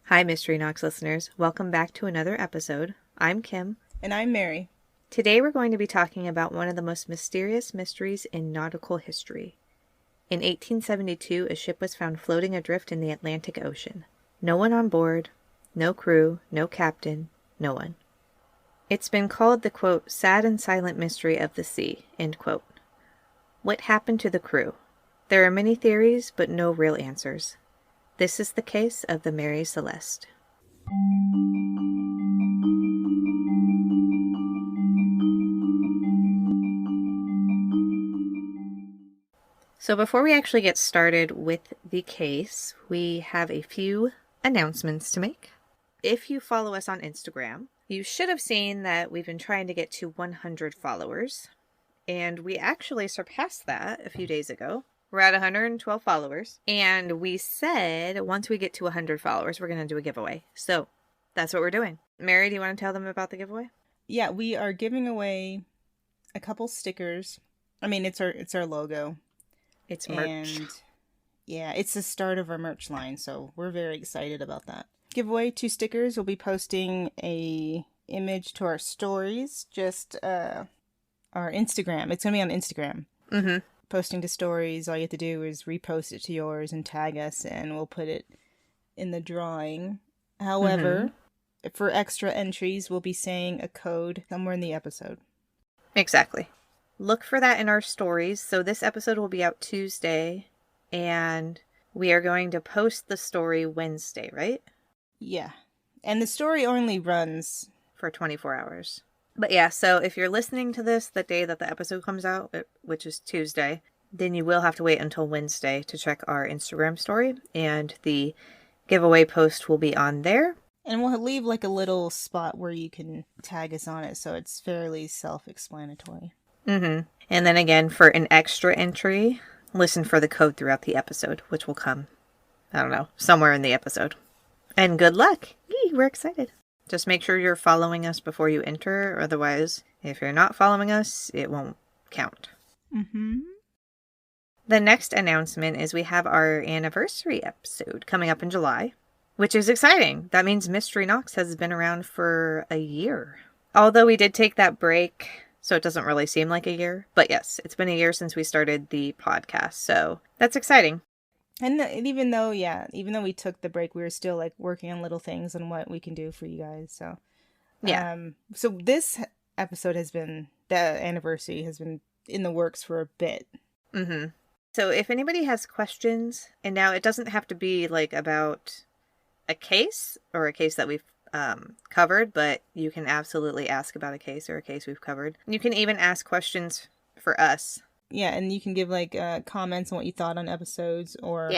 Hi, Mystery Nox listeners. Welcome back to another episode. I'm Kim. And I'm Mary. Today we're going to be talking about one of the most mysterious mysteries in nautical history. In 1872, a ship was found floating adrift in the Atlantic Ocean. No one on board, no crew, no captain, no one. It's been called the, quote, sad and silent mystery of the sea, end quote. What happened to the crew? There are many theories, but no real answers. This is the case of the Mary Celeste. So before we actually get started with the case, we have a few announcements to make. If you follow us on Instagram, you should have seen that we've been trying to get to 100 followers, and we actually surpassed that a few days ago. We're at 112 followers, and we said once we get to 100 followers, we're going to do a giveaway. So that's what we're doing. Mary, do you want to tell them about the giveaway? Yeah, we are giving away a couple stickers. I mean, it's our logo. It's merch. And yeah, it's the start of our merch line, so we're very excited about that. Giveaway 2 stickers. We'll be posting a image to our stories, just our Instagram. It's going to be on Instagram. Mm-hmm. Posting to stories, all you have to do is repost it to yours and tag us, and we'll put it in the drawing. However, for extra entries, we'll be saying a code somewhere in the episode. Exactly. Look for that in our stories. So this episode will be out Tuesday, and we are going to post the story Wednesday, right? Yeah. And the story only runs for 24 hours. But yeah, so if you're listening to this the day that the episode comes out, which is Tuesday, then you will have to wait until Wednesday to check our Instagram story, and the giveaway post will be on there. And we'll leave like a little spot where you can tag us on it, so it's fairly self-explanatory. Mm-hmm. And then again, for an extra entry, listen for the code throughout the episode, which will come, I don't know, somewhere in the episode. And good luck! Yee, we're excited. Just make sure you're following us before you enter. Otherwise, if you're not following us, it won't count. Mm-hmm. The next announcement is we have our anniversary episode coming up in July, which is exciting. That means Mystery Nox has been around for a year. Although we did take that break, so it doesn't really seem like a year. But yes, it's been a year since we started the podcast, so that's exciting. And even though we took the break, we were still like working on little things and what we can do for you guys. So, yeah. So this episode the anniversary has been in the works for a bit. Mm-hmm. So if anybody has questions, and now it doesn't have to be like about a case or a case that we've covered, but you can absolutely ask about a case or a case we've covered. You can even ask questions for us. Yeah, and you can give like comments on what you thought on episodes or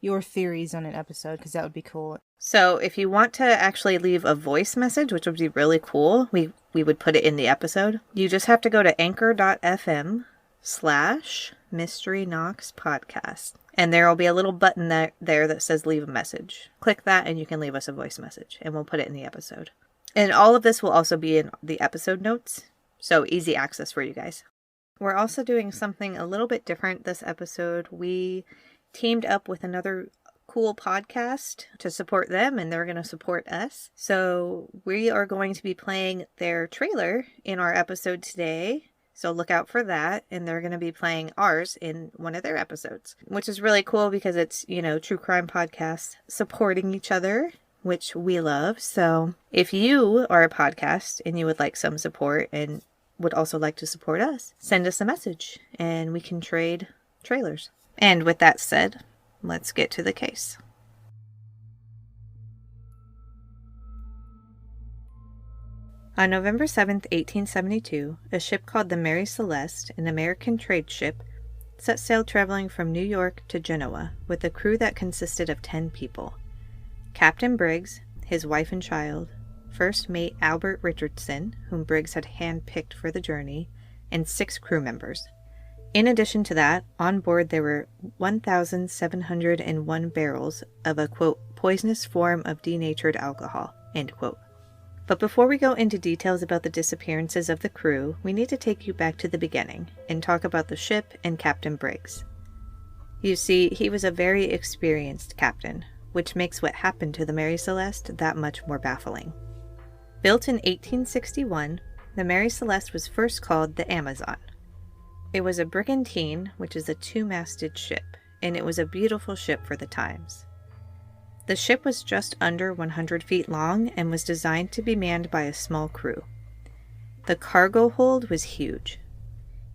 your theories on an episode, because that would be cool. So if you want to actually leave a voice message, which would be really cool, we would put it in the episode. You just have to go to anchor.fm/Mystery Nox podcast. And there will be a little button there that says leave a message. Click that and you can leave us a voice message, and we'll put it in the episode. And all of this will also be in the episode notes, so easy access for you guys. We're also doing something a little bit different this episode. We teamed up with another cool podcast to support them, and they're going to support us. So we are going to be playing their trailer in our episode today. So look out for that. And they're going to be playing ours in one of their episodes, which is really cool because it's, true crime podcasts supporting each other, which we love. So if you are a podcast and you would like some support and would also like to support us, send us a message and we can trade trailers. And with that said, let's get to the case. On November 7th, 1872, a ship called the Mary Celeste, an American trade ship, set sail traveling from New York to Genoa with a crew that consisted of 10 people. Captain Briggs, his wife and child, First Mate Albert Richardson, whom Briggs had hand-picked for the journey, and 6 crew members. In addition to that, on board there were 1,701 barrels of a, quote, poisonous form of denatured alcohol, end quote. But before we go into details about the disappearances of the crew, we need to take you back to the beginning and talk about the ship and Captain Briggs. You see, he was a very experienced captain, which makes what happened to the Mary Celeste that much more baffling. Built in 1861, the Mary Celeste was first called the Amazon. It was a brigantine, which is a 2-masted ship, and it was a beautiful ship for the times. The ship was just under 100 feet long and was designed to be manned by a small crew. The cargo hold was huge.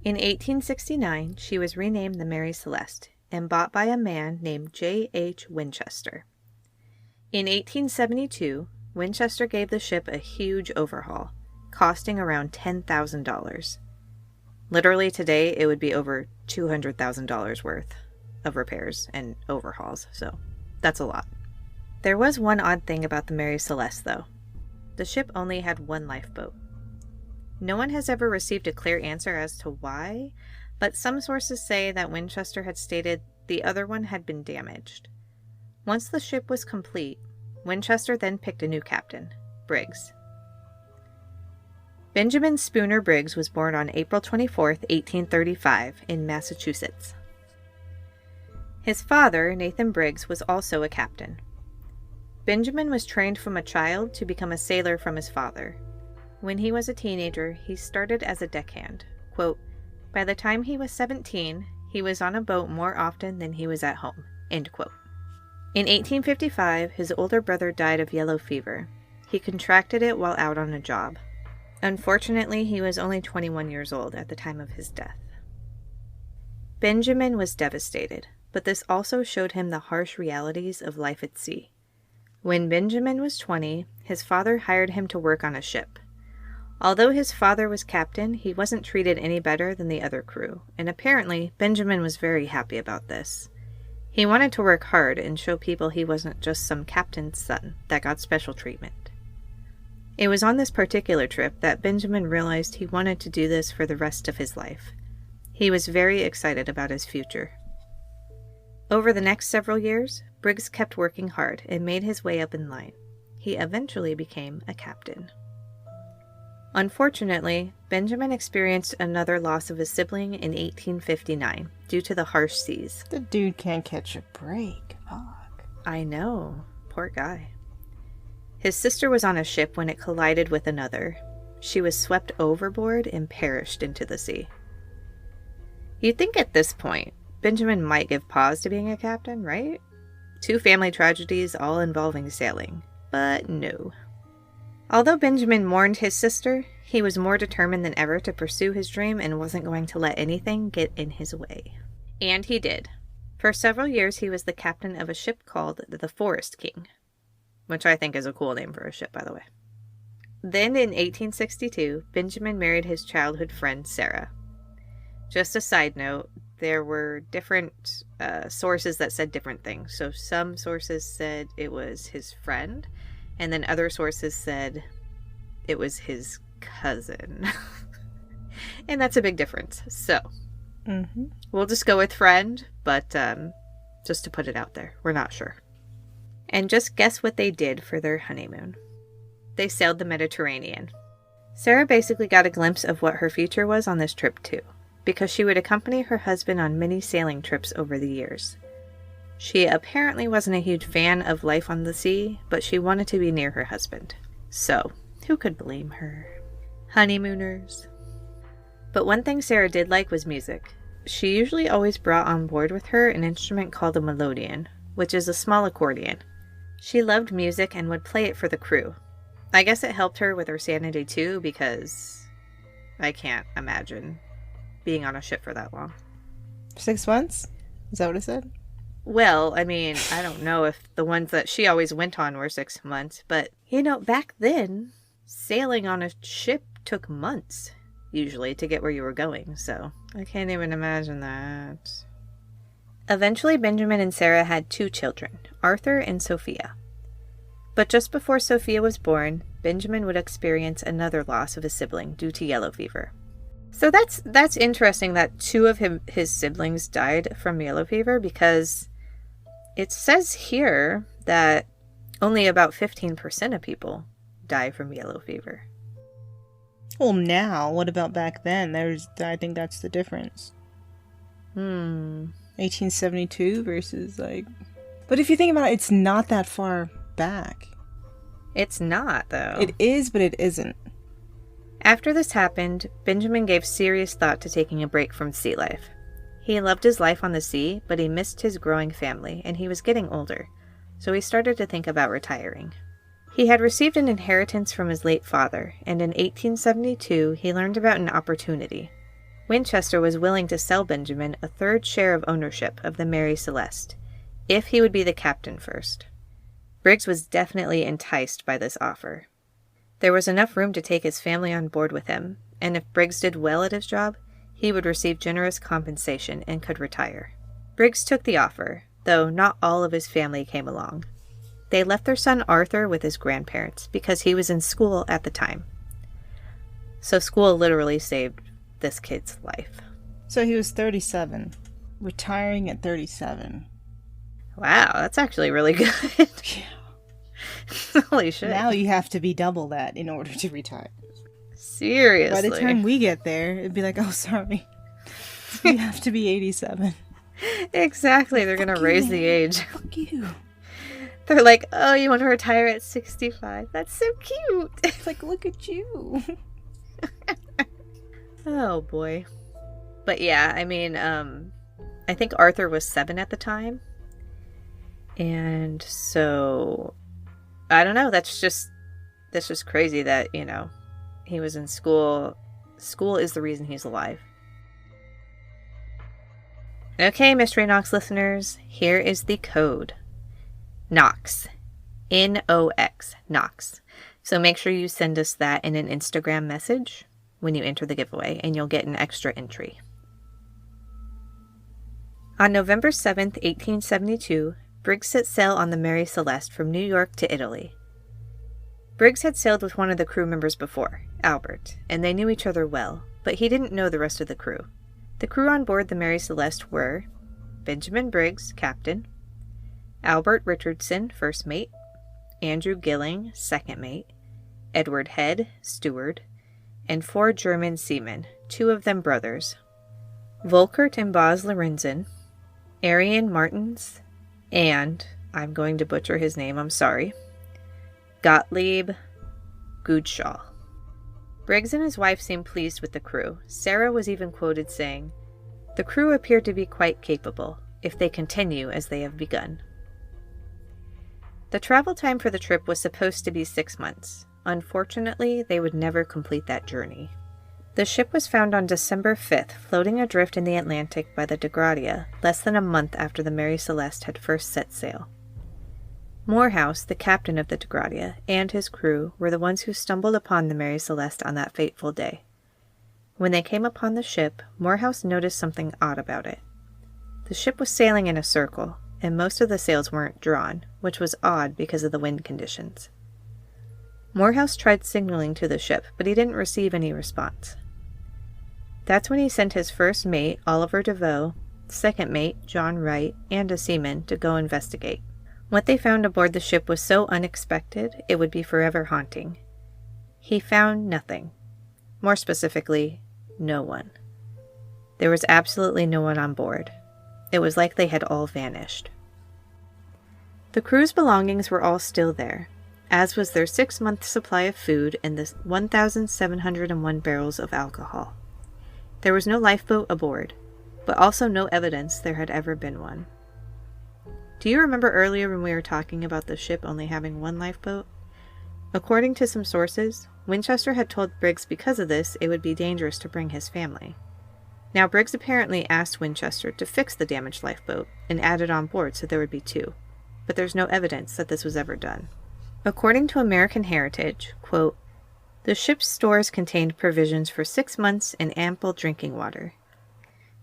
In 1869, she was renamed the Mary Celeste and bought by a man named J.H. Winchester. In 1872, Winchester gave the ship a huge overhaul, costing around $10,000. Literally today, it would be over $200,000 worth of repairs and overhauls, so that's a lot. There was one odd thing about the Mary Celeste, though. The ship only had one lifeboat. No one has ever received a clear answer as to why, but some sources say that Winchester had stated the other one had been damaged. Once the ship was complete, Winchester then picked a new captain, Briggs. Benjamin Spooner Briggs was born on April 24, 1835, in Massachusetts. His father, Nathan Briggs, was also a captain. Benjamin was trained from a child to become a sailor from his father. When he was a teenager, he started as a deckhand. Quote, "By the time he was 17, he was on a boat more often than he was at home." End quote. In 1855, his older brother died of yellow fever. He contracted it while out on a job. Unfortunately, he was only 21 years old at the time of his death. Benjamin was devastated, but this also showed him the harsh realities of life at sea. When Benjamin was 20, his father hired him to work on a ship. Although his father was captain, he wasn't treated any better than the other crew, and apparently Benjamin was very happy about this. He wanted to work hard and show people he wasn't just some captain's son that got special treatment. It was on this particular trip that Benjamin realized he wanted to do this for the rest of his life. He was very excited about his future. Over the next several years, Briggs kept working hard and made his way up in line. He eventually became a captain. Unfortunately, Benjamin experienced another loss of a sibling in 1859 due to the harsh seas. The dude can't catch a break. Fuck. I know. Poor guy. His sister was on a ship when it collided with another. She was swept overboard and perished into the sea. You'd think at this point, Benjamin might give pause to being a captain, right? 2 family tragedies all involving sailing. But no. Although Benjamin mourned his sister, he was more determined than ever to pursue his dream and wasn't going to let anything get in his way. And he did. For several years, he was the captain of a ship called the Forest King, which I think is a cool name for a ship, by the way. Then in 1862, Benjamin married his childhood friend, Sarah. Just a side note, there were different sources that said different things. So some sources said it was his friend, and then other sources said it was his cousin. And that's a big difference. So we'll just go with friend, but just to put it out there, we're not sure. And just guess what they did for their honeymoon. They sailed the Mediterranean. Sarah basically got a glimpse of what her future was on this trip too, because she would accompany her husband on many sailing trips over the years. She apparently wasn't a huge fan of life on the sea, but she wanted to be near her husband. So, who could blame her? Honeymooners. But one thing Sarah did like was music. She usually always brought on board with her an instrument called a melodeon, which is a small accordion. She loved music and would play it for the crew. I guess it helped her with her sanity too, because I can't imagine being on a ship for that long. 6 months? Is that what it said? Well, I mean, I don't know if the ones that she always went on were 6 months, but, back then, sailing on a ship took months, usually, to get where you were going, so I can't even imagine that. Eventually, Benjamin and Sarah had 2 children, Arthur and Sophia. But just before Sophia was born, Benjamin would experience another loss of a sibling due to yellow fever. So that's interesting that 2 of his siblings died from yellow fever, because it says here that only about 15% of people die from yellow fever. Well, now, what about back then? I think that's the difference. 1872 versus But if you think about it, it's not that far back. It's not, though. It is, but it isn't. After this happened, Benjamin gave serious thought to taking a break from sea life. He loved his life on the sea, but he missed his growing family, and he was getting older, so he started to think about retiring. He had received an inheritance from his late father, and in 1872 he learned about an opportunity. Winchester was willing to sell Benjamin a third share of ownership of the Mary Celeste, if he would be the captain first. Briggs was definitely enticed by this offer. There was enough room to take his family on board with him, and if Briggs did well at his job, he would receive generous compensation and could retire. Briggs took the offer, though not all of his family came along. They left their son Arthur with his grandparents because he was in school at the time. So school literally saved this kid's life. So he was 37, retiring at 37. Wow, that's actually really good. Yeah. Holy shit. Now you have to be double that in order to retire. Seriously. By the time we get there, it'd be like, oh, sorry. You have to be 87. Exactly. They're going to raise the age. Fuck you. They're like, oh, you want to retire at 65? That's so cute. It's like, look at you. Oh, boy. But yeah, I mean, I think Arthur was 7 at the time. And so, I don't know. That's just crazy that, you know, he was in school. School is the reason he's alive. Okay, Mystery Nox listeners, here is the code. Nox. N-O-X. Nox. So make sure you send us that in an Instagram message when you enter the giveaway, and you'll get an extra entry. On November 7th, 1872, Briggs set sail on the Mary Celeste from New York to Italy. Briggs had sailed with one of the crew members before, Albert, and they knew each other well, but he didn't know the rest of the crew. The crew on board the Mary Celeste were Benjamin Briggs, captain, Albert Richardson, first mate, Andrew Gilling, second mate, Edward Head, steward, and 4 German seamen, 2 of them brothers, Volkert and Bas Lorenzen, Arian Martins, and, I'm going to butcher his name, I'm sorry, 𝒖𝒃𝒍𝒊𝒔𝒉𝒆𝒅. Briggs and his wife seemed pleased with the crew. Sarah was even quoted saying, "The crew appear to be quite capable, if they continue as they have begun." The travel time for the trip was supposed to be 6 months. Unfortunately, they would never complete that journey. The ship was found on December 5th, floating adrift in the Atlantic by the 𝑑𝒃𝒍𝒊𝒔𝒉𝒆, less than a month after the Mary Celeste had first set sail. Morehouse, the captain of the 𝑑𝒃𝒍𝒊𝒔𝒉𝒆, and his crew were the ones who stumbled upon the Mary Celeste on that fateful day. When they came upon the ship, Morehouse noticed something odd about it. The ship was sailing in a circle, and most of the sails weren't drawn, which was odd because of the wind conditions. Morehouse tried signaling to the ship, but he didn't receive any response. That's when he sent his first mate, Oliver DeVoe, second mate, John Wright, and a seaman to go investigate. What they found aboard the ship was so unexpected, it would be forever haunting. He found nothing. More specifically, no one. There was absolutely no one on board. It was like they had all vanished. The crew's belongings were all still there, as was their 6-month supply of food and the 1,701 barrels of alcohol. There was no lifeboat aboard, but also no evidence there had ever been one. Do you remember earlier when we were talking about the ship only having 1 lifeboat? According to some sources, Winchester had told Briggs because of this it would be dangerous to bring his family. Now Briggs apparently asked Winchester to fix the damaged lifeboat and add it on board so there would be 2, but there's no evidence that this was ever done. According to American Heritage, quote, "The ship's stores contained provisions for 6 months and ample drinking water.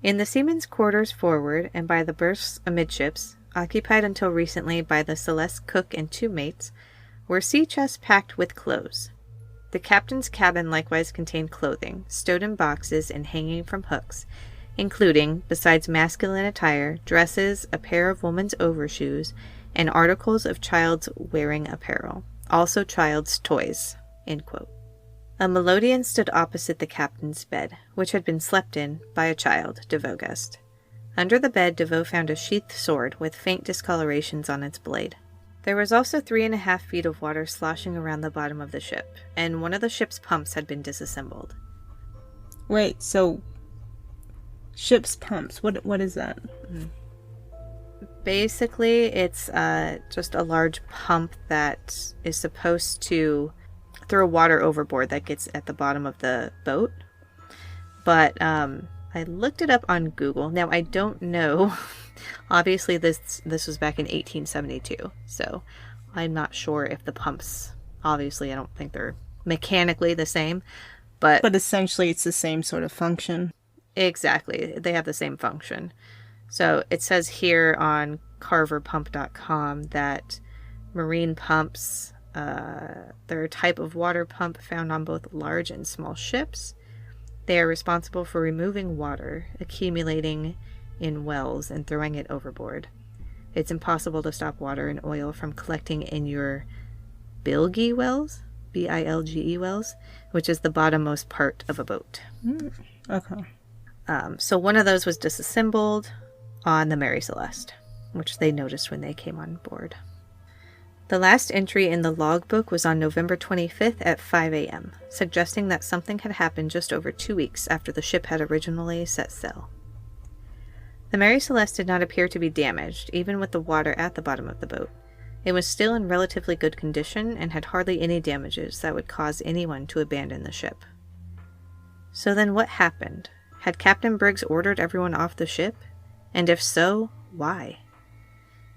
In the seamen's quarters forward and by the berths amidships, occupied until recently by the Celeste cook and 2 mates, were sea chests packed with clothes. The captain's cabin likewise contained clothing, stowed in boxes and hanging from hooks, including, besides masculine attire, dresses, a pair of woman's overshoes, and articles of child's wearing apparel, also child's toys." End quote. A melodeon stood opposite the captain's bed, which had been slept in by a child, DeVoe guessed. Under the bed, DeVoe found a sheathed sword with faint discolorations on its blade. There was also 3.5 feet of water sloshing around the bottom of the ship, and one of the ship's pumps had been disassembled. Wait, so ship's pumps, what is that? Basically, it's just a large pump that is supposed to throw water overboard that gets at the bottom of the boat. But I looked it up on Google. Now, I don't know. Obviously, this was back in 1872, so I'm not sure if the pumps, obviously, I don't think they're mechanically the same, but essentially it's the same sort of function. Exactly. They have the same function. So it says here on carverpump.com that marine pumps, they're a type of water pump found on both large and small ships. They are responsible for removing water accumulating in wells and throwing it overboard. It's impossible to stop water and oil from collecting in your bilge wells, bilge wells, which is the bottommost part of a boat. Okay. So one of those was disassembled on the Mary Celeste, which they noticed when they came on board. The last entry in the logbook was on November 25th at 5 a.m., suggesting that something had happened just over 2 weeks after the ship had originally set sail. The Mary Celeste did not appear to be damaged, even with the water at the bottom of the boat. It was still in relatively good condition and had hardly any damages that would cause anyone to abandon the ship. So then what happened? Had Captain Briggs ordered everyone off the ship? And if so, why?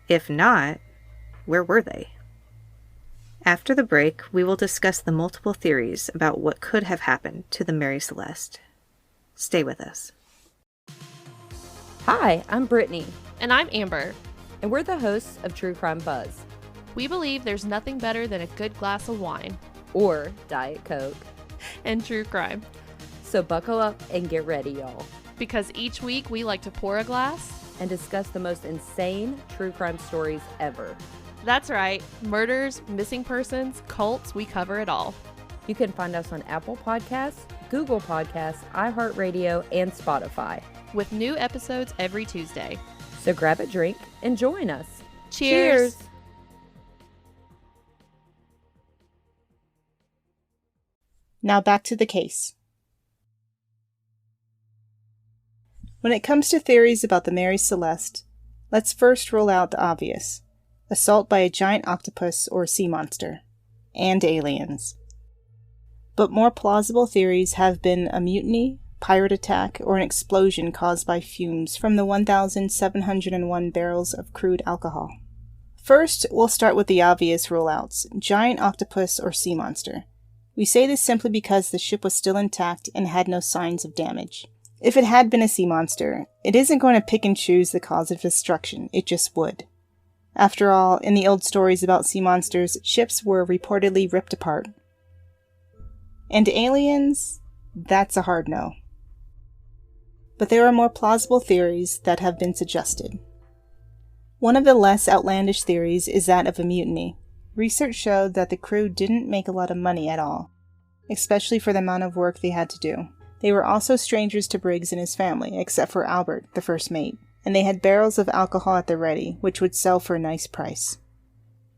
If not, where were they? After the break, we will discuss the multiple theories about what could have happened to the Mary Celeste. Stay with us. Hi, I'm Brittany. And I'm Amber. And we're the hosts of True Crime Buzz. We believe there's nothing better than a good glass of wine. Or Diet Coke. And true crime. So buckle up and get ready, y'all. Because each week we like to pour a glass and discuss the most insane true crime stories ever. That's right. Murders, missing persons, cults, we cover it all. You can find us on Apple Podcasts, Google Podcasts, iHeartRadio, and Spotify. With new episodes every Tuesday. So grab a drink and join us. Cheers! Now back to the case. When it comes to theories about the Mary Celeste, let's first rule out the obvious. Assault by a giant octopus or sea monster. And aliens. But more plausible theories have been a mutiny, pirate attack, or an explosion caused by fumes from the 1,701 barrels of crude alcohol. First, we'll start with the obvious rule-outs, giant octopus or sea monster. We say this simply because the ship was still intact and had no signs of damage. If it had been a sea monster, it isn't going to pick and choose the cause of destruction, it just would. After all, in the old stories about sea monsters, ships were reportedly ripped apart. And aliens? That's a hard no. But there are more plausible theories that have been suggested. One of the less outlandish theories is that of a mutiny. Research showed that the crew didn't make a lot of money at all, especially for the amount of work they had to do. They were also strangers to Briggs and his family, except for Albert, the first mate, and they had barrels of alcohol at the ready, which would sell for a nice price.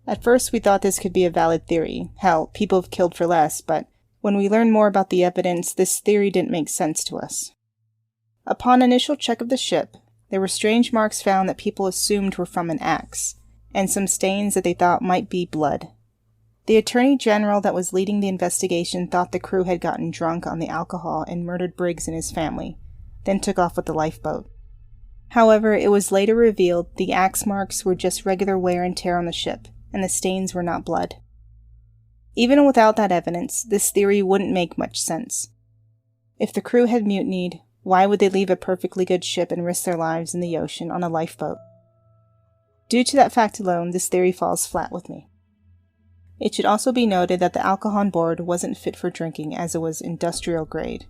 At first we thought this could be a valid theory. Hell, people have killed for less, but when we learned more about the evidence, this theory didn't make sense to us. Upon initial check of the ship, there were strange marks found that people assumed were from an axe, and some stains that they thought might be blood. The Attorney General that was leading the investigation thought the crew had gotten drunk on the alcohol and murdered Briggs and his family, then took off with the lifeboat. However, it was later revealed the axe marks were just regular wear and tear on the ship, and the stains were not blood. Even without that evidence, this theory wouldn't make much sense. If the crew had mutinied, why would they leave a perfectly good ship and risk their lives in the ocean on a lifeboat? Due to that fact alone, this theory falls flat with me. It should also be noted that the alcohol on board wasn't fit for drinking as it was industrial grade.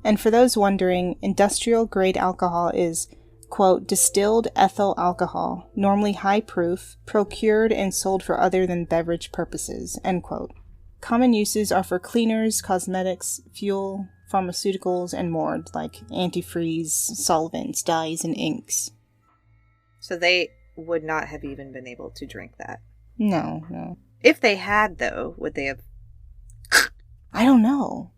And for those wondering, industrial grade alcohol is, quote, distilled ethyl alcohol, normally high proof, procured and sold for other than beverage purposes, end quote. Common uses are for cleaners, cosmetics, fuel, pharmaceuticals, and more, like antifreeze, solvents, dyes, and inks. So they would not have even been able to drink that. No. If they had, though, would they have... I don't know.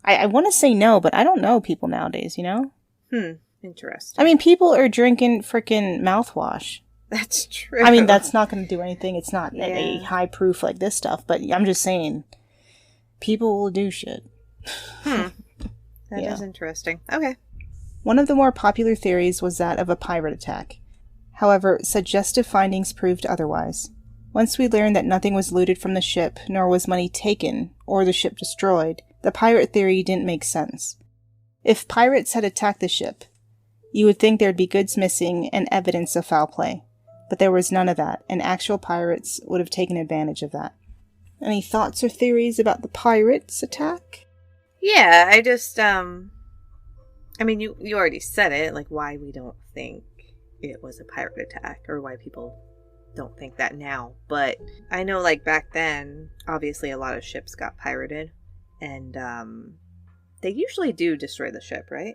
I want to say no, but I don't know people nowadays, you know? Interesting. I mean, people are drinking freaking mouthwash. That's true. I mean, that's not going to do anything. It's not Yeah. a high proof like this stuff, but I'm just saying, people will do shit. That Yeah. is interesting. Okay. One of the more popular theories was that of a pirate attack. However, suggestive findings proved otherwise. Once we learned that nothing was looted from the ship, nor was money taken, or the ship destroyed, the pirate theory didn't make sense. If pirates had attacked the ship, you would think there'd be goods missing and evidence of foul play. But there was none of that, and actual pirates would have taken advantage of that. Any thoughts or theories about the pirates' attack? Yeah, I just, I mean, you already said it, like, why we don't think it was a pirate attack, or why people don't think that now. But I know, like, back then, obviously a lot of ships got pirated, and, they usually do destroy the ship, right?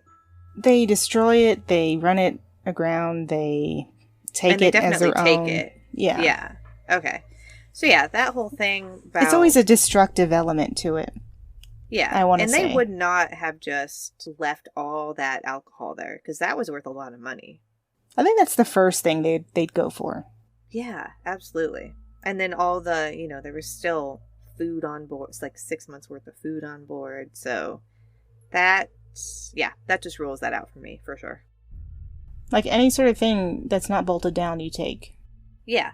They destroy it, they run it aground, they take it as their own. take it. Yeah. Yeah. Okay. So yeah, that whole thing about... It's always a destructive element to it. Yeah. I want to And say. they would not have just left all that alcohol there, because that was worth a lot of money. I think that's the first thing they'd go for. Yeah, absolutely. And then all the, there was still food on board. It's like 6 months worth of food on board. So that just rules that out for me, for sure. Like any sort of thing that's not bolted down, you take. Yeah.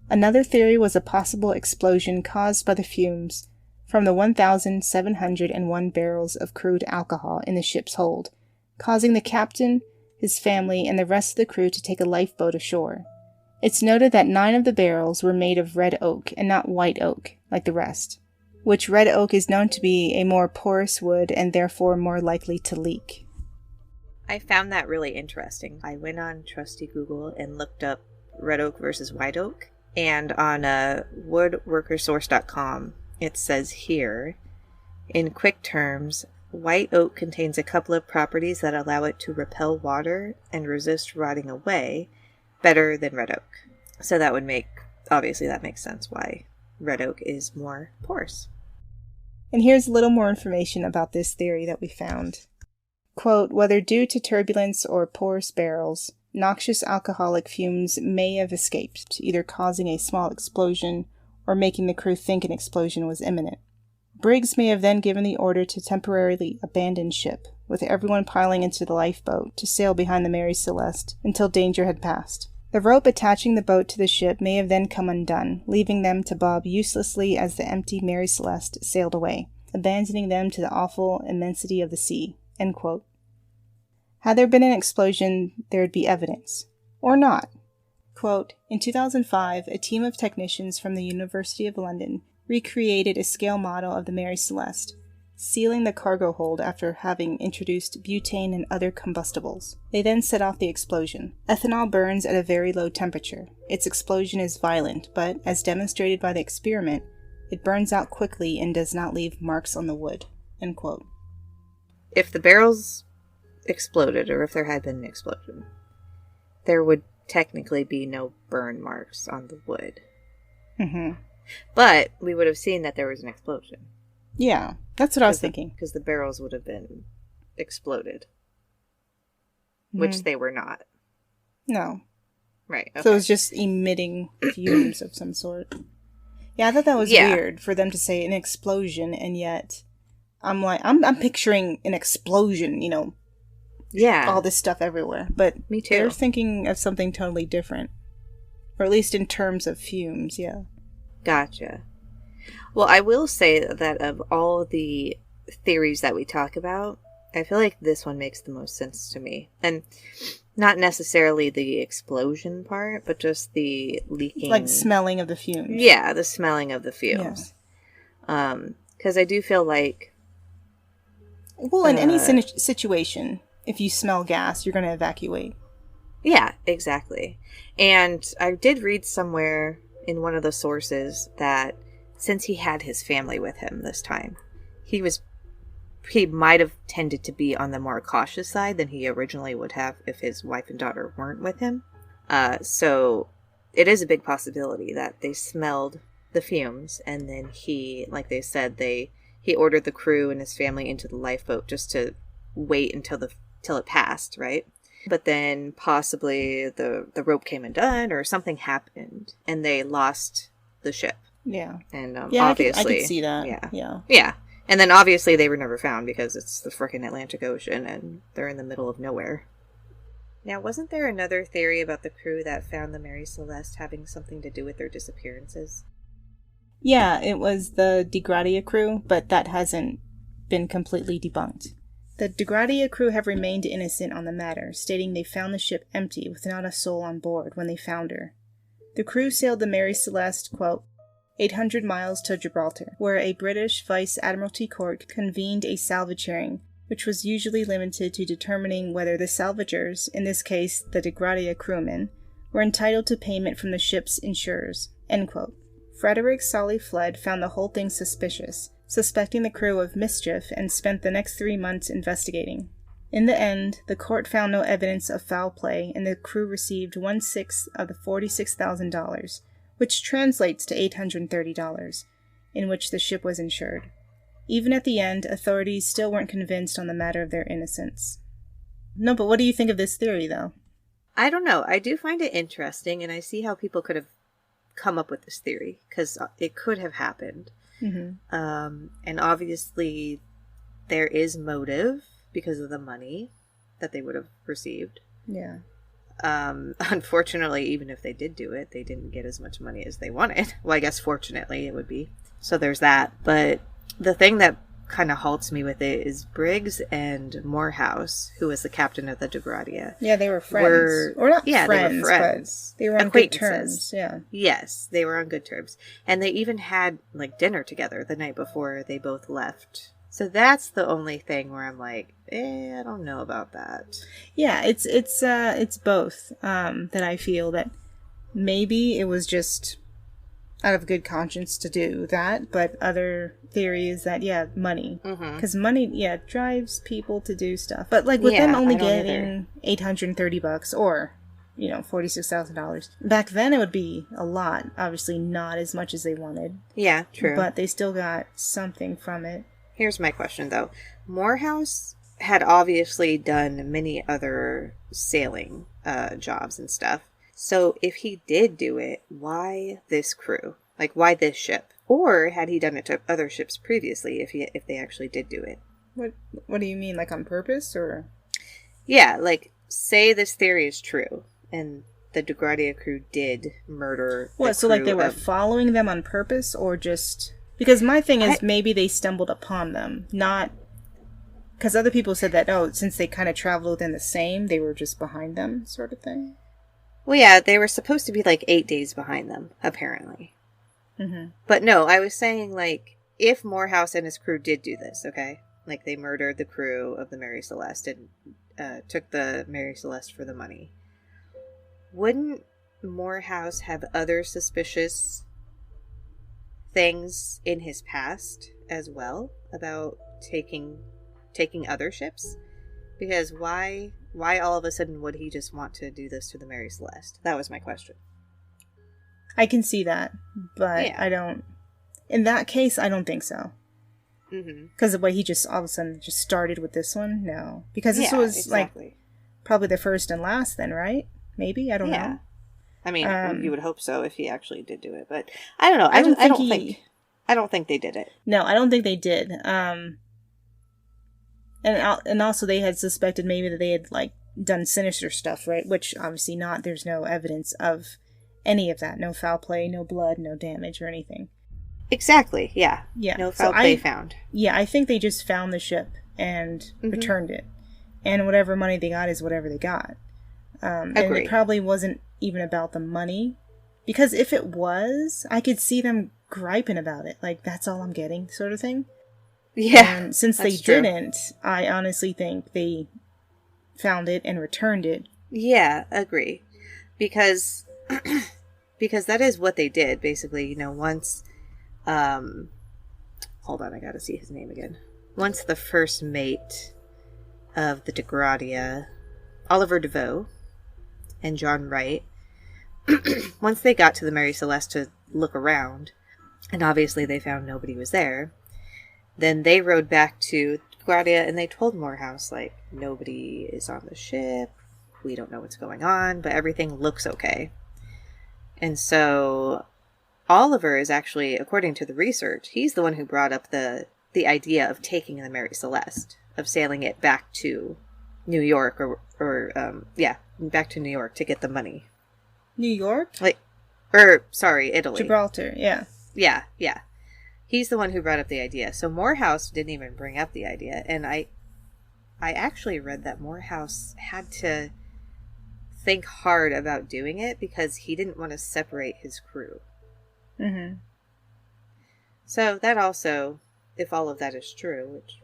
Another theory was a possible explosion caused by the fumes from the 1,701 barrels of crude alcohol in the ship's hold, causing the captain, his family, and the rest of the crew to take a lifeboat ashore. It's noted that 9 of the barrels were made of red oak and not white oak, like the rest, which red oak is known to be a more porous wood and therefore more likely to leak. I found that really interesting. I went on trusty Google and looked up red oak versus white oak. And on woodworkersource.com, it says here, in quick terms, white oak contains a couple of properties that allow it to repel water and resist rotting away better than red oak. So that makes sense why red oak is more porous. And here's a little more information about this theory that we found. Quote, whether due to turbulence or porous barrels, noxious alcoholic fumes may have escaped, either causing a small explosion or making the crew think an explosion was imminent. Briggs may have then given the order to temporarily abandon ship, with everyone piling into the lifeboat to sail behind the Mary Celeste until danger had passed. The rope attaching the boat to the ship may have then come undone, leaving them to bob uselessly as the empty Mary Celeste sailed away, abandoning them to the awful immensity of the sea. End quote. Had there been an explosion, there would be evidence. Or not. Quote, in 2005, a team of technicians from the University of London recreated a scale model of the Mary Celeste, sealing the cargo hold after having introduced butane and other combustibles. They then set off the explosion. Ethanol burns at a very low temperature. Its explosion is violent, but, as demonstrated by the experiment, it burns out quickly and does not leave marks on the wood. End quote. If the barrels exploded, or if there had been an explosion, there would technically be no burn marks on the wood. Mm-hmm. But we would have seen that there was an explosion. Yeah, that's what I was thinking. Because the barrels would have been exploded. Which they were not. No. Right. Okay. So it was just emitting fumes of some sort. Yeah, I thought that was weird for them to say an explosion, and yet I'm picturing an explosion, yeah, all this stuff everywhere. But me too. They're thinking of something totally different. Or at least in terms of fumes, yeah. Gotcha. Well, I will say that of all the theories that we talk about, I feel like this one makes the most sense to me. And not necessarily the explosion part, but just the leaking. Like smelling of the fumes. Yeah, the smelling of the fumes. Yeah. Because I do feel like... Well, in any situation, if you smell gas, you're going to evacuate. Yeah, exactly. And I did read somewhere in one of the sources that since he had his family with him this time, he might have tended to be on the more cautious side than he originally would have if his wife and daughter weren't with him. So it is a big possibility that they smelled the fumes, and then he, like they said, he ordered the crew and his family into the lifeboat just to wait till it passed, right? But then possibly the rope came undone or something happened and they lost the ship. Yeah. And obviously, I could see that. Yeah. And then obviously they were never found because it's the frickin' Atlantic Ocean and they're in the middle of nowhere. Now, wasn't there another theory about the crew that found the Mary Celeste having something to do with their disappearances? Yeah, it was the 𝑷𝒖𝒃𝒍𝒊𝒔𝒉𝒆𝒅 crew, but that hasn't been completely debunked. The 𝑷𝒖𝒃𝒍𝒊𝒔𝒉𝒆₃ crew have remained innocent on the matter, stating they found the ship empty with not a soul on board when they found her. The crew sailed the Mary Celeste, quote, 800 miles to Gibraltar, where a British Vice Admiralty court convened a salvage hearing, which was usually limited to determining whether the salvagers, in this case the 𝑷𝒖𝒃𝒍𝒊𝒔𝒉𝒆₃ crewmen, were entitled to payment from the ship's insurers, end quote. Frederick Solly Flood found the whole thing suspicious, suspecting the crew of mischief, and spent the next 3 months investigating. In the end, the court found no evidence of foul play, and the crew received 1/6 of the $46,000, which translates to $830, in which the ship was insured. Even at the end, authorities still weren't convinced on the matter of their innocence. No, but what do you think of this theory, though? I don't know. I do find it interesting, and I see how people could have come up with this theory, because it could have happened. Mm-hmm. And obviously there is motive because of the money that they would have received. Yeah. Unfortunately, even if they did do it, they didn't get as much money as they wanted. Well, I guess fortunately it would be. So there's that. But the thing that kind of halts me with it is Briggs and Morehouse, who was the captain of the 𝑷𝒖𝒃𝒍𝒊𝒔𝒉𝒆₃, Or not friends, friends. but they were on good terms. Yeah. Yes, they were on good terms. And they even had like dinner together the night before they both left. So that's the only thing where I'm like, I don't know about that. Yeah, it's both. That I feel that maybe it was just out of good conscience to do that, but other theory is that, money. Because money, drives people to do stuff. But like with them only getting $830 or, $46,000. Back then it would be a lot. Obviously not as much as they wanted. Yeah, true. But they still got something from it. Here's my question, though. Morehouse had obviously done many other sailing jobs and stuff. So if he did do it, why this crew? Like, why this ship? Or had he done it to other ships previously if they actually did do it? What do you mean, like on purpose, or? Yeah, like, say this theory is true, and the 𝑷𝒖𝒃𝒍𝒊𝒔𝒉𝒆₃ crew did murder What, so like they were following them on purpose, or just... Because my thing is, maybe they stumbled upon them, not... Because other people said that, since they kind of traveled within the same, they were just behind them, sort of thing. Well, yeah, they were supposed to be like 8 days behind them, apparently. Mm-hmm. But no, I was saying, like, if Morehouse and his crew did do this, okay? Like, they murdered the crew of the Mary Celeste and took the Mary Celeste for the money. Wouldn't Morehouse have other suspicious things in his past as well about taking other ships? Because why all of a sudden would he just want to do this to the Mary Celeste? That was my question. I can see that, but I don't... In that case, I don't think so. Because the way he just all of a sudden just started with this one? No. Because this was like probably the first and last then, right? Maybe? I don't know. I mean, you would hope so if he actually did do it, but I don't know. I don't think they did it. No, I don't think they did. And also they had suspected maybe that they had like done sinister stuff, right? Which obviously not. There's no evidence of any of that. No foul play, no blood, no damage or anything. Exactly. Yeah. Yeah. No foul play found. Yeah, I think they just found the ship and returned it, and whatever money they got is whatever they got. And it probably wasn't even about the money, because if it was, I could see them griping about it, like that's all I'm getting, sort of thing. Yeah. And since they didn't, I honestly think they found it and returned it. Yeah, agree. Because that is what they did, basically. Once hold on, I gotta see his name again. Once the first mate of the 𝑷𝒃𝒍𝒊𝒔𝒉𝒆𝒅, Oliver Deveau, and John Wright, once they got to the Mary Celeste to look around, and obviously they found nobody was there, then they rowed back to 𝒃𝒍💂 and they told Morehouse, like, nobody is on the ship, we don't know what's going on, but everything looks okay. And so Oliver is actually, according to the research, he's the one who brought up the idea of taking the Mary Celeste, of sailing it back to New York, back to New York to get the money. New York? Italy. Gibraltar, yeah. Yeah. He's the one who brought up the idea. So Morehouse didn't even bring up the idea. And I actually read that Morehouse had to think hard about doing it because he didn't want to separate his crew. Mm-hmm. So that also, if all of that is true, which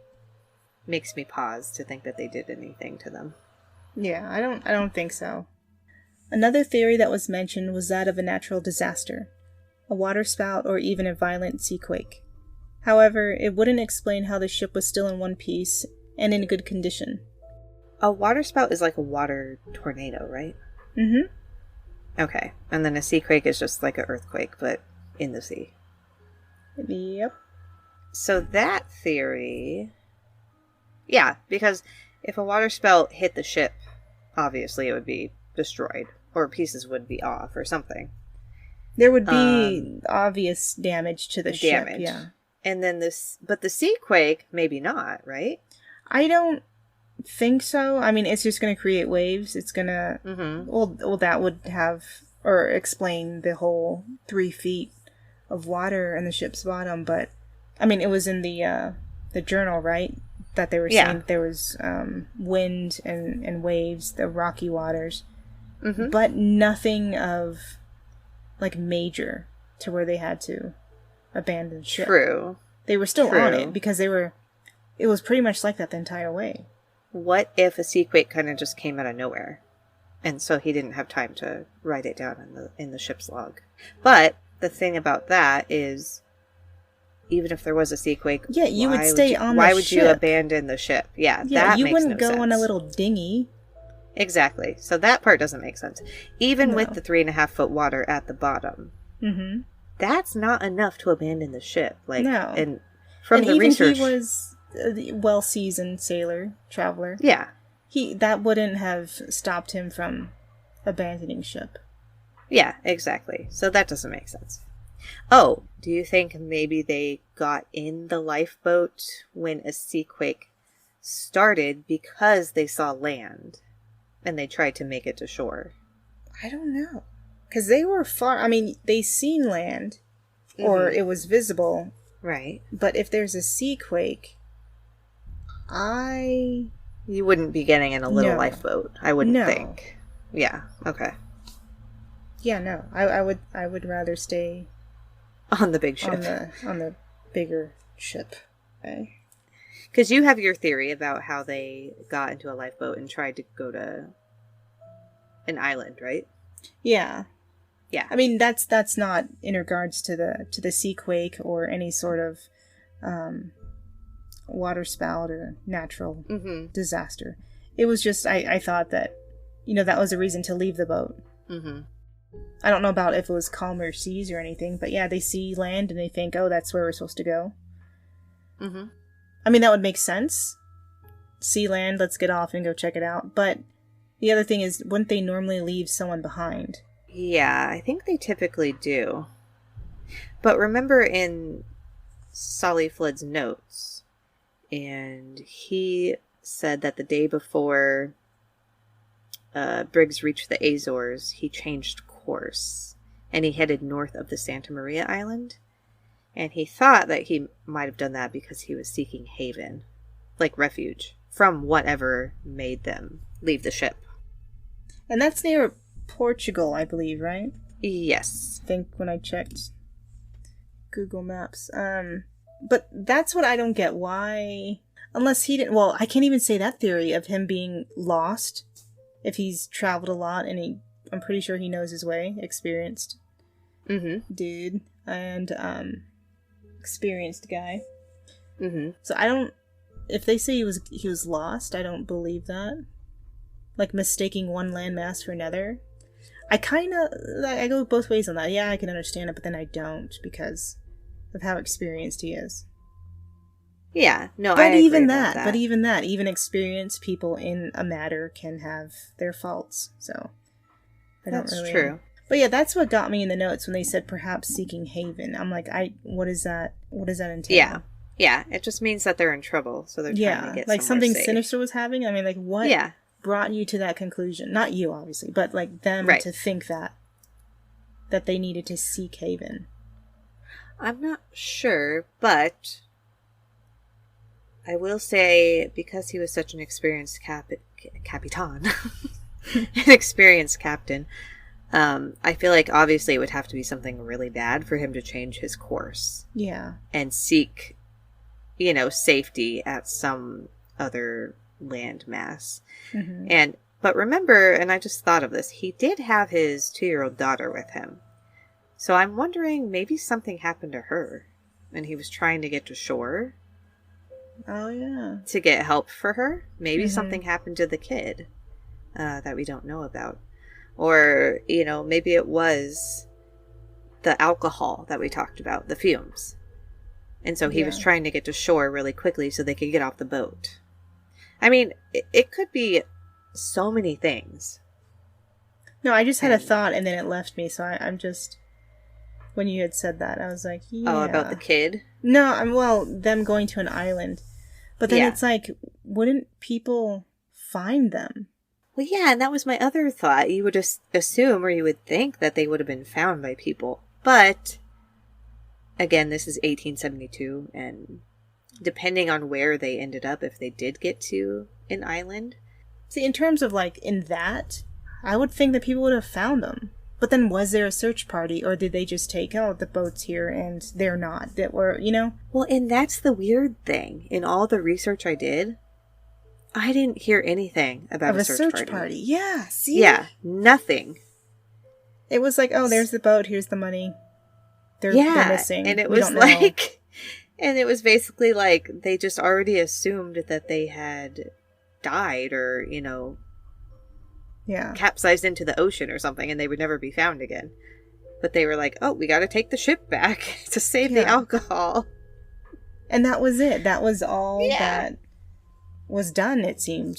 makes me pause to think that they did anything to them. Yeah, I don't think so. Another theory that was mentioned was that of a natural disaster, a waterspout, or even a violent sea quake. However, it wouldn't explain how the ship was still in one piece and in good condition. A waterspout is like a water tornado, right? Mm-hmm. Okay. And then a sea quake is just like an earthquake, but in the sea. Yep. So that theory... Yeah, because if a waterspout hit the ship, obviously it would be destroyed, or pieces would be off, or something. There would be obvious damage to the ship, yeah. And then but the sea quake, maybe not, right? I don't think so. I mean, it's just going to create waves. It's going to... Mm-hmm. Well, that would have... or explain the whole 3 feet of water in the ship's bottom, but... I mean, it was in the journal, right? That they were saying there was wind and waves, the rocky waters. Mm-hmm. But nothing of, like, major to where they had to abandon ship. True. They were still on it because it was pretty much like that the entire way. What if a sea quake kind of just came out of nowhere? And so he didn't have time to write it down in the ship's log. But the thing about that is, even if there was a sea quake, you would stay on the ship. Why would you abandon the ship? Yeah, that you makes wouldn't no go sense. on a little dinghy. Exactly. So that part doesn't make sense. Even with the 3.5 foot water at the bottom, that's not enough to abandon the ship. Like, no. And from the research, he was a well-seasoned sailor, traveler. Yeah. That wouldn't have stopped him from abandoning ship. Yeah, exactly. So that doesn't make sense. Oh, do you think maybe they got in the lifeboat when a sea quake started because they saw land and they tried to make it to shore? I don't know. Because they were far... I mean, they seen land, or it was visible. Right. But if there's a sea quake, you wouldn't be getting in a little lifeboat, I wouldn't think. Yeah, okay. Yeah, no. I would rather stay... on the big ship. On the bigger ship. Okay. Because you have your theory about how they got into a lifeboat and tried to go to an island, right? Yeah. Yeah. I mean, that's not in regards to the sea quake or any sort of water spout or natural disaster. It was just I thought that that was a reason to leave the boat. Mm-hmm. I don't know about if it was calmer seas or anything, but yeah, they see land and they think, oh, that's where we're supposed to go. Mm-hmm. I mean, that would make sense. See land, let's get off and go check it out. But the other thing is, wouldn't they normally leave someone behind? Yeah, I think they typically do. But remember in 𝒖𝒊𝒔𝒉𝒆𝒅's notes, and he said that the day before Briggs reached the Azores, he changed course, and he headed north of the Santa Maria Island. And he thought that he might have done that because he was seeking haven, like refuge, from whatever made them leave the ship. And that's near Portugal, I believe, right? Yes. I think when I checked Google Maps. But that's what I don't get. Why? Unless he didn't... Well, I can't even say that theory of him being lost if he's traveled a lot and I'm pretty sure he knows his way. Experienced dude. And experienced guy. Mm-hmm. So I don't. If they say he was lost, I don't believe that. Like mistaking one landmass for another. I go both ways on that. Yeah, I can understand it, but then I don't because of how experienced he is. Yeah, no, But I agree even about that, even experienced people in a matter can have their faults. So that's true. But yeah, that's what got me in the notes when they said perhaps seeking haven. I'm like, what is that? What does that entail? Yeah, it just means that they're in trouble, so they're trying to get like somewhere something safe. sinister was happening. I mean, like what brought you to that conclusion? Not you, obviously, but like them to think that they needed to seek haven. I'm not sure, but I will say because he was such an experienced capitan, an experienced captain. I feel like obviously it would have to be something really bad for him to change his course. Yeah. And seek, safety at some other landmass. Mm-hmm. But remember, and I just thought of this, he did have his 2-year-old daughter with him. So I'm wondering maybe something happened to her and he was trying to get to shore. Oh, yeah. To get help for her. Maybe something happened to the kid that we don't know about. Or, maybe it was the alcohol that we talked about, the fumes. And so he was trying to get to shore really quickly so they could get off the boat. I mean, it could be so many things. No, I just had a thought and then it left me. So I'm just, when you had said that, I was like, yeah. Oh, about the kid? No, them going to an island. But then it's like, wouldn't people find them? Well, yeah, and that was my other thought. You would just assume or you would think that they would have been found by people. But, again, this is 1872, and depending on where they ended up, if they did get to an island. See, in terms of, like, in that, I would think that people would have found them. But then was there a search party, or did they just take, the boat's here, and they're not? That were, Well, and that's the weird thing. In all the research I did, I didn't hear anything about a search party. Yeah, see? Yeah, nothing. It was like, there's the boat, here's the money. They're missing. And it was like, and it was basically like they just already assumed that they had died or, capsized into the ocean or something and they would never be found again. But they were like, we got to take the ship back to save the alcohol. And that was it. That was all that was done, it seemed.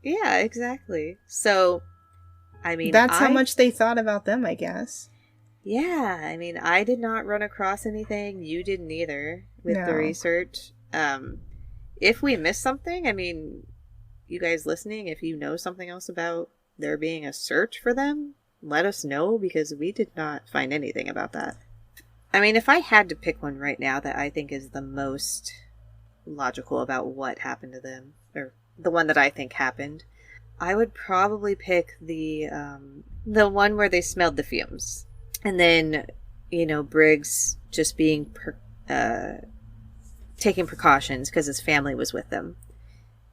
Yeah, exactly. So, I mean, that's how much they thought about them, I guess. Yeah, I mean, I did not run across anything. You didn't either with the research. If we missed something, I mean, you guys listening, if you know something else about there being a search for them, let us know because we did not find anything about that. I mean, if I had to pick one right now that I think is the most logical about what happened to them, or the one that I think happened, I would probably pick the one where they smelled the fumes. And then, Briggs just being taking precautions because his family was with them.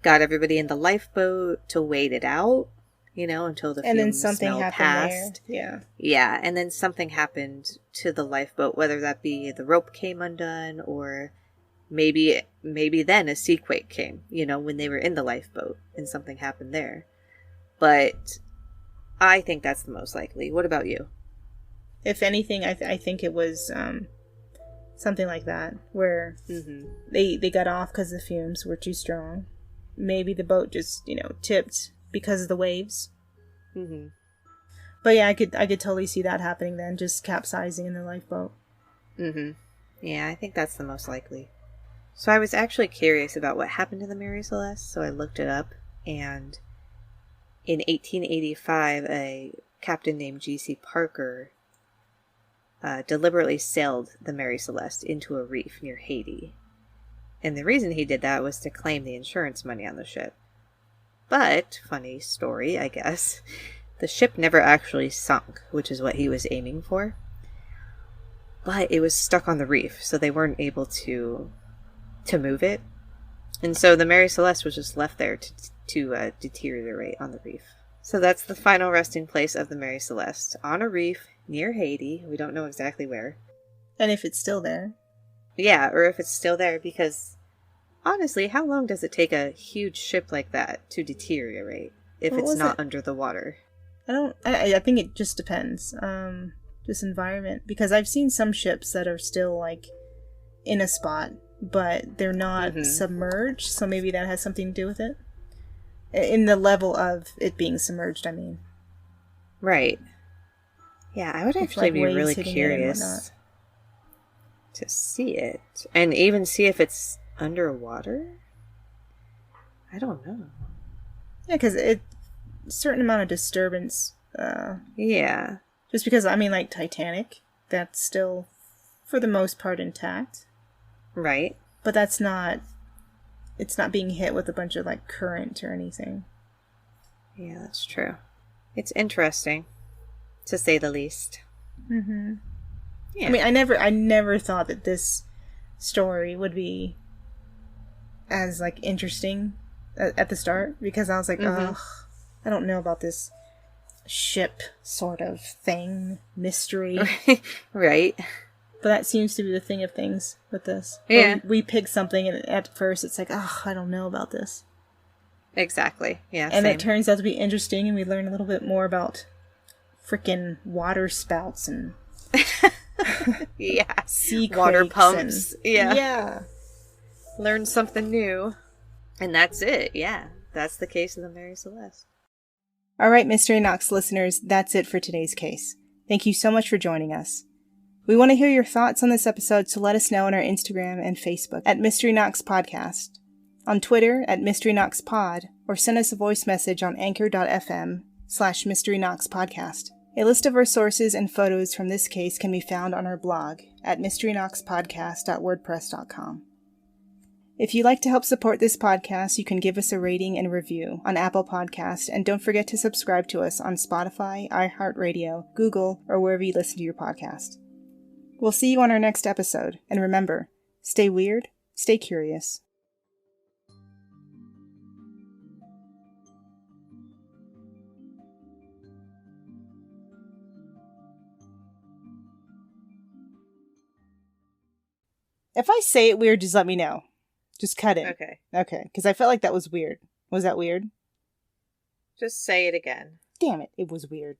Got everybody in the lifeboat to wait it out, until the fumes smell passed. There. Yeah, and then something happened to the lifeboat, whether that be the rope came undone or maybe then a sea quake came, when they were in the lifeboat and something happened there. But I think that's the most likely. What about you? If anything, I think it was something like that, where they got off because the fumes were too strong. Maybe the boat just, tipped because of the waves. Mm-hmm. But yeah, I could totally see that happening then, just capsizing in the lifeboat. Mm-hmm. Yeah, I think that's the most likely. So I was actually curious about what happened to the Mary Celeste, so I looked it up, and in 1885, a captain named G.C. Parker deliberately sailed the Mary Celeste into a reef near Haiti. And the reason he did that was to claim the insurance money on the ship. But, funny story, I guess, the ship never actually sunk, which is what he was aiming for. But it was stuck on the reef, so they weren't able to move it. And so the Mary Celeste was just left there to deteriorate on the reef. So that's the final resting place of the Mary Celeste, on a reef near Haiti. We don't know exactly where. And if it's still there. Yeah, or if it's still there, because Honestly, how long does it take a huge ship like that to deteriorate if What it's was not it? under the water? I think it just depends. Just environment. Because I've seen some ships that are still, like, in a spot, but they're not submerged, so maybe that has something to do with it. In the level of it being submerged, I mean. Right. Yeah, I would It's actually like be waves really hitting it and whatnot. curious to see it. And even see if it's underwater? I don't know. Yeah, because a certain amount of disturbance. Yeah. Just because, I mean, like Titanic, that's still, for the most part, intact. Right. But that's not, it's not being hit with a bunch of, like, current or anything. Yeah, that's true. It's interesting, to say the least. Mm-hmm. Yeah. I mean, I never thought that this story would be as, like, interesting at the start, because I was like, ugh, I don't know about this ship sort of thing, mystery. Right. But that seems to be the thing of things with this. Yeah. We pick something, and at first it's like, oh, I don't know about this. Exactly. Yeah. And same. it turns out to be interesting, and we learn a little bit more about freaking water spouts and yeah. sea Water quakes pumps. and, Yeah. Learn something new. And that's it. Yeah. That's the case of the Mary Celeste. All right, Mystery Nox listeners, that's it for today's case. Thank you so much for joining us. We want to hear your thoughts on this episode, so let us know on our Instagram and Facebook at Mystery Nox Podcast, on Twitter at Mystery Nox Pod, or send us a voice message on anchor.fm/Mystery Nox Podcast. A list of our sources and photos from this case can be found on our blog at mysterynoxpodcast.wordpress.com. If you'd like to help support this podcast, you can give us a rating and review on Apple Podcasts, and don't forget to subscribe to us on Spotify, iHeartRadio, Google, or wherever you listen to your podcast. We'll see you on our next episode, and remember, stay weird, stay curious. If I say it weird, just let me know. Just cut it. Okay, because I felt like that was weird. Was that weird? Just say it again. Damn it, it was weird.